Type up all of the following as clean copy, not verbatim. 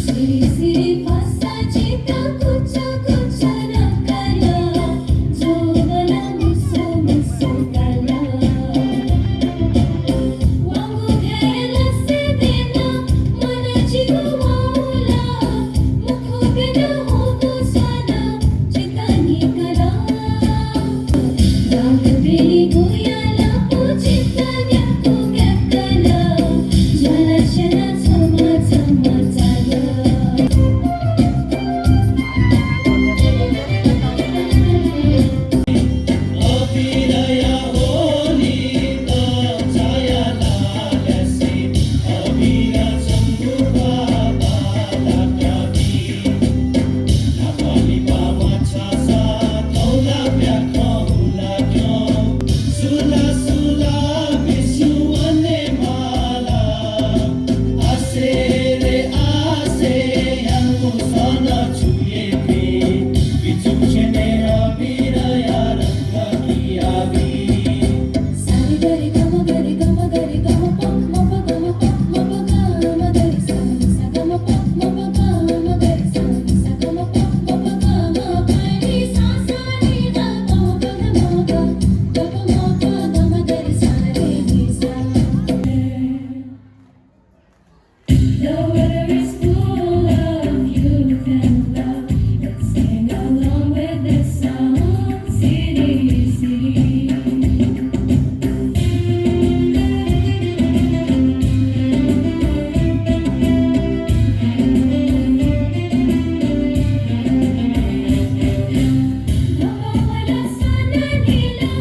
सिरी भाषा चिता कुचा कुचा नकला जोगला मुसो मुसो कला वांगू घ्यायला से देना मनाची वाऊला मुखो बिना होतो साना चितानी कला राग बेली गोयाला पोचितान्या कोग्या कला ज्वाला शना छमा छमा चाला The weather is full of youth and love. Let's sing along with this song, city, city. Nawawala sana nila,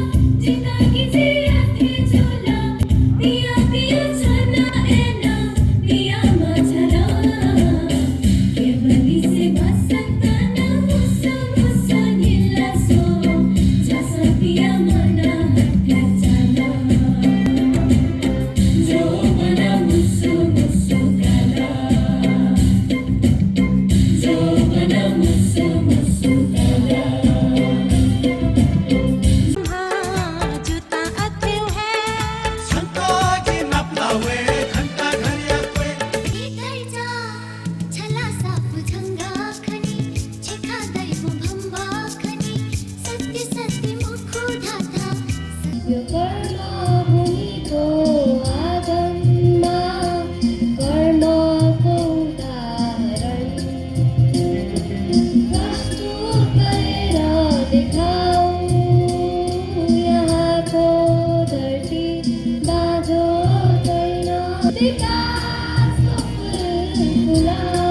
जिंदगी जिया थे झोला, पिया पिया छना एना, पिया माझला, केवली से बसताना मुसा मुसा नीला सो, जसा पिया मना हत्याचाला, जो मना मुसु मुसु कला, जो मना मुसु मुसु कला. जुता अथेव है इथायचा छला साप झंगा खनी छेखा दैव भंबा खनी सत्य सत्य मुखो ढाथा कर्म भूमिको आजन्मा कर्मको उदाहरण प्रस्तुत गरेर देखाऊ यहाँको धरती बाँझो छैन विकासको फुल फुलाऊ